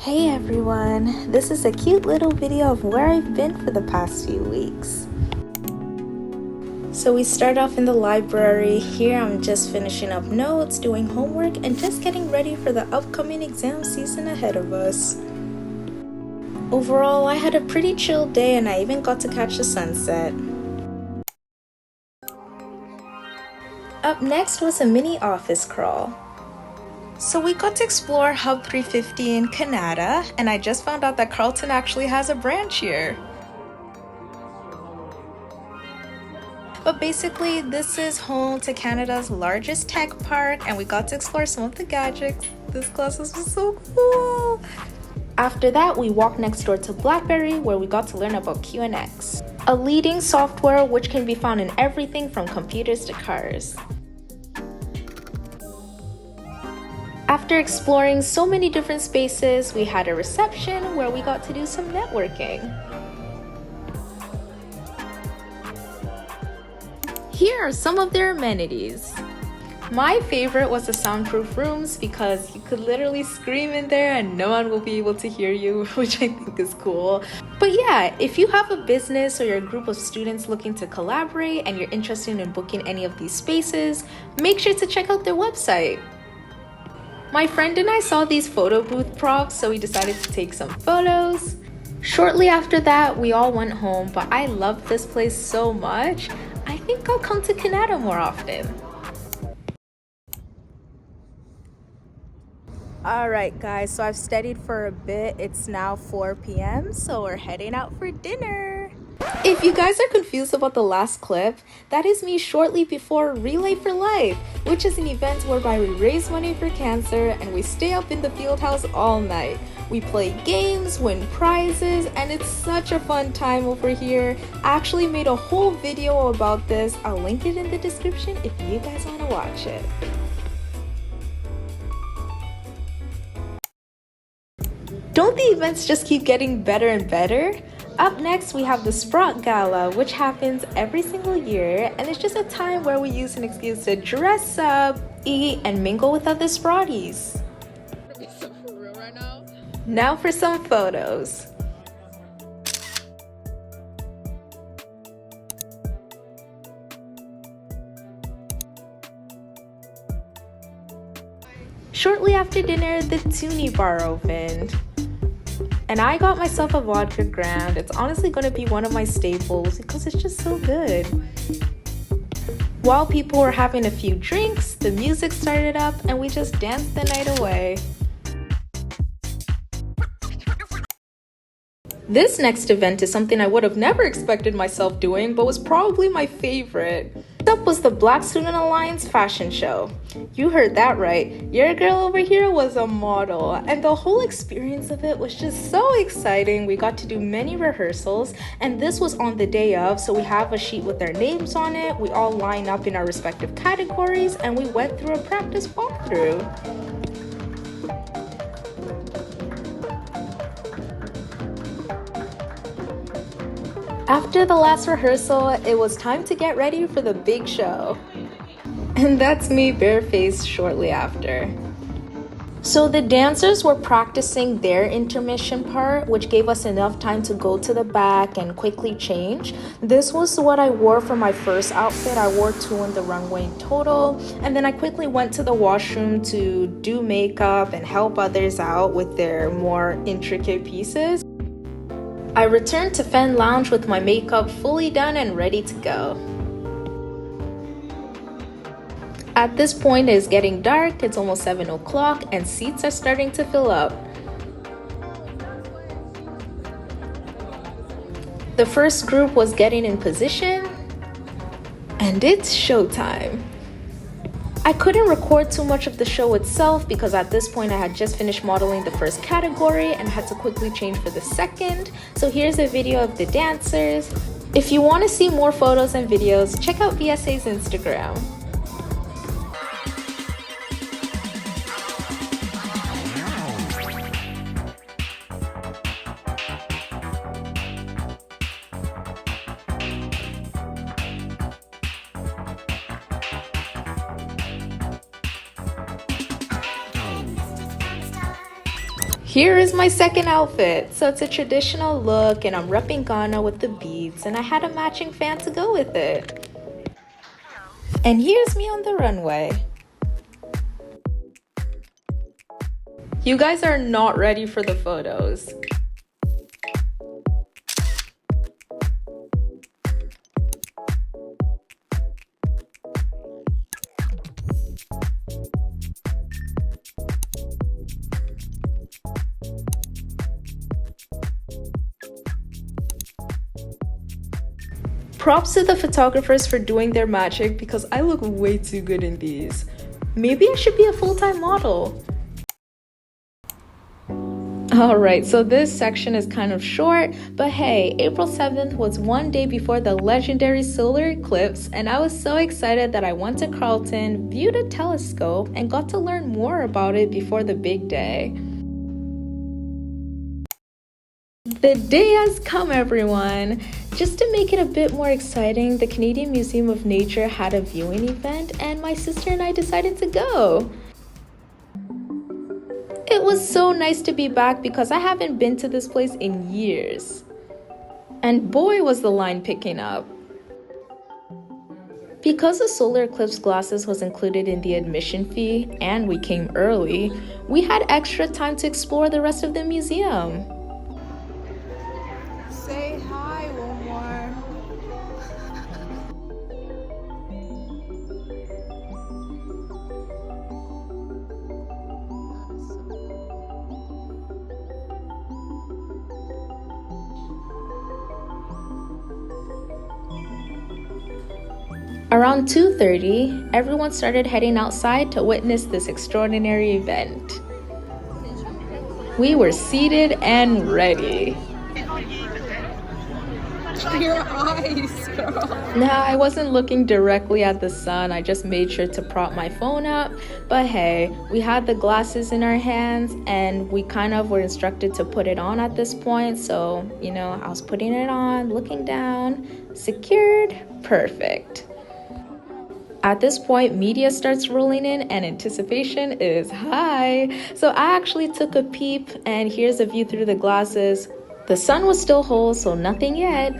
Hey everyone, this is a cute little video of where I've been for the past few weeks. So we start off in the library. Here I'm just finishing up notes, doing homework, and just getting ready for the upcoming exam season ahead of us. Overall, I had a pretty chill day and I even got to catch the sunset. Up next was a mini office crawl. So we got to explore Hub 350 in Kanata, and I just found out that Carleton actually has a branch here. But basically, this is home to Canada's largest tech park, and we got to explore some of the gadgets. This class was so cool! After that, we walked next door to BlackBerry, where we got to learn about QNX, a leading software which can be found in everything from computers to cars. After exploring so many different spaces, we had a reception where we got to do some networking. Here are some of their amenities. My favorite was the soundproof rooms because you could literally scream in there and no one will be able to hear you, which I think is cool. But yeah, if you have a business or you're a group of students looking to collaborate and you're interested in booking any of these spaces, make sure to check out their website. My friend and I saw these photo booth props, so we decided to take some photos. Shortly after that, we all went home, but I loved this place so much. I think I'll come to Kanata more often. Alright guys, so I've studied for a bit. It's now 4 p.m, so we're heading out for dinner. If you guys are confused about the last clip, that is me shortly before Relay for Life, which is an event whereby we raise money for cancer and we stay up in the field house all night. We play games, win prizes, and it's such a fun time over here. I actually made a whole video about this. I'll link it in the description if you guys want to watch it. Don't the events just keep getting better and better? Up next, we have the Sprott Gala, which happens every single year, and it's just a time where we use an excuse to dress up, eat, and mingle with other Sprotties. Now for some photos. Shortly after dinner, the Toonie bar opened. And I got myself a vodka grand. It's honestly going to be one of my staples because it's just so good. While people were having a few drinks, the music started up and we just danced the night away. This next event is something I would have never expected myself doing, but was probably my favorite. Next up was the Black Student Alliance fashion show. You heard that right. Your girl over here was a model, and the whole experience of it was just so exciting. We got to do many rehearsals, and this was on the day of, so we have a sheet with our names on it. We all line up in our respective categories, and we went through a practice walkthrough. After the last rehearsal, it was time to get ready for the big show. And that's me barefaced shortly after. So the dancers were practicing their intermission part, which gave us enough time to go to the back and quickly change. This was what I wore for my first outfit. I wore 2 on the runway in total. And then I quickly went to the washroom to do makeup and help others out with their more intricate pieces. I returned to Fen Lounge with my makeup fully done and ready to go. At this point, it is getting dark, it's almost 7 o'clock, and seats are starting to fill up. The first group was getting in position, and it's showtime. I couldn't record too much of the show itself because at this point I had just finished modeling the first category and had to quickly change for the second. So here's a video of the dancers. If you want to see more photos and videos, check out VSA's Instagram. Here is my second outfit. So it's a traditional look and I'm repping Ghana with the beads and I had a matching fan to go with it. And here's me on the runway. You guys are not ready for the photos. Props to the photographers for doing their magic because I look way too good in these. Maybe I should be a full-time model. Alright, so this section is kind of short, but hey, April 7th was one day before the legendary solar eclipse, and I was so excited that I went to Carleton, viewed a telescope, and got to learn more about it before the big day. The day has come, everyone! Just to make it a bit more exciting, the Canadian Museum of Nature had a viewing event, and my sister and I decided to go. It was so nice to be back because I haven't been to this place in years. And boy was the line picking up. Because the solar eclipse glasses was included in the admission fee and we came early, we had extra time to explore the rest of the museum. Say hi one more. Around 2:30, everyone started heading outside to witness this extraordinary event. We were seated and ready. Your eyes, girl. Now, I wasn't looking directly at the sun, I just made sure to prop my phone up, but hey, we had the glasses in our hands and we kind of were instructed to put it on at this point, so, I was putting it on, looking down, secured, perfect. At this point, media starts rolling in and anticipation is high. So I actually took a peep and here's a view through the glasses. The sun was still whole, so nothing yet.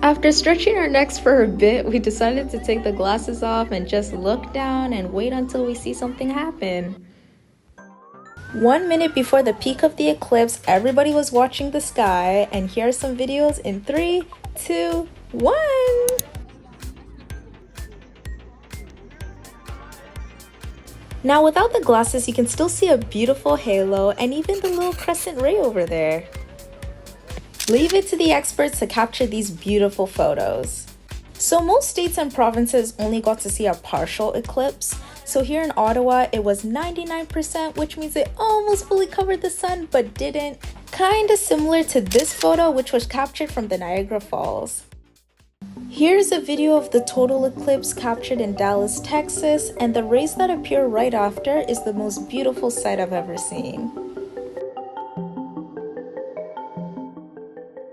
After stretching our necks for a bit, we decided to take the glasses off and just look down and wait until we see something happen. 1 minute before the peak of the eclipse, everybody was watching the sky, and here are some videos in 3, 2, 1. Now without the glasses, you can still see a beautiful halo and even the little crescent ray over there. Leave it to the experts to capture these beautiful photos. So most states and provinces only got to see a partial eclipse. So here in Ottawa, it was 99%, which means it almost fully covered the sun, but didn't. Kinda similar to this photo, which was captured from the Niagara Falls. Here's a video of the total eclipse captured in Dallas, Texas, and the rays that appear right after is the most beautiful sight I've ever seen.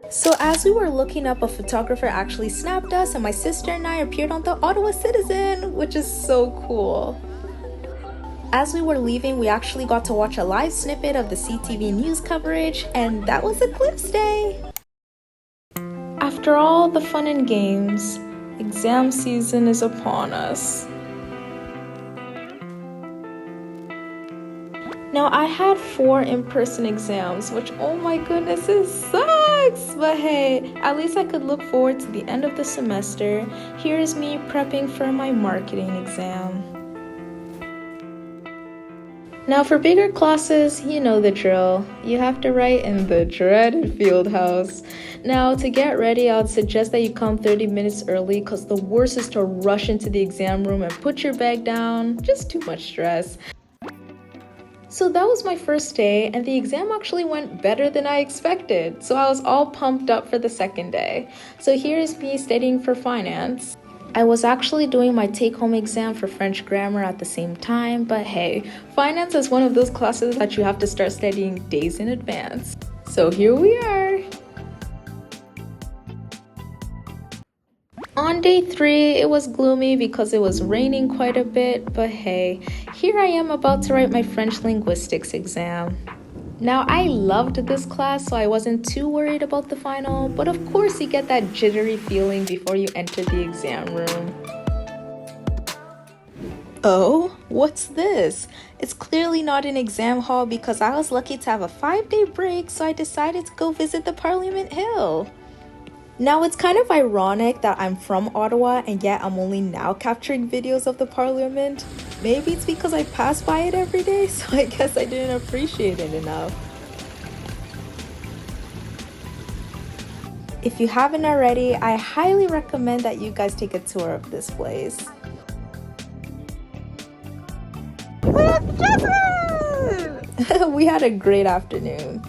So as we were looking up, a photographer actually snapped us and my sister and I appeared on the Ottawa Citizen, which is so cool. As we were leaving, we actually got to watch a live snippet of the CTV news coverage, and that was Eclipse Day! After all the fun and games, exam season is upon us. Now I had 4 in-person exams, which oh my goodness, it sucks! But hey, at least I could look forward to the end of the semester. Here's me prepping for my marketing exam. Now for bigger classes, you know the drill. You have to write in the dreaded field house. Now to get ready, I would suggest that you come 30 minutes early because the worst is to rush into the exam room and put your bag down. Just too much stress. So that was my first day and the exam actually went better than I expected. So I was all pumped up for the second day. So here's me studying for finance. I was actually doing my take-home exam for French grammar at the same time, but hey, finance is one of those classes that you have to start studying days in advance. So here we are. On day 3, it was gloomy because it was raining quite a bit, but hey, here I am about to write my French linguistics exam. Now, I loved this class, so I wasn't too worried about the final, but of course you get that jittery feeling before you enter the exam room. Oh, what's this? It's clearly not an exam hall because I was lucky to have a 5-day break, so I decided to go visit the Parliament Hill. Now, it's kind of ironic that I'm from Ottawa and yet I'm only now capturing videos of the Parliament. Maybe it's because I pass by it every day, so I guess I didn't appreciate it enough. If you haven't already, I highly recommend that you guys take a tour of this place. We had a great afternoon.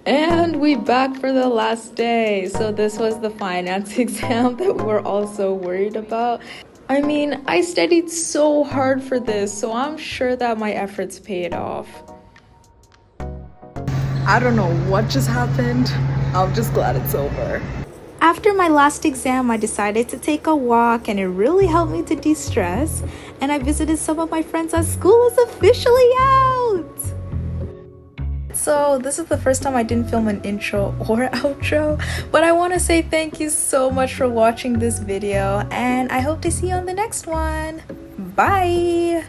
And we back for the last day. So this was the finance exam that we were all so worried about. I mean, I studied so hard for this, so I'm sure that my efforts paid off. I don't know what just happened. I'm just glad it's over. After my last exam, I decided to take a walk and it really helped me to de-stress. And I visited some of my friends as school is officially out! So this is the first time I didn't film an intro or outro, but I want to say thank you so much for watching this video and I hope to see you on the next one. Bye!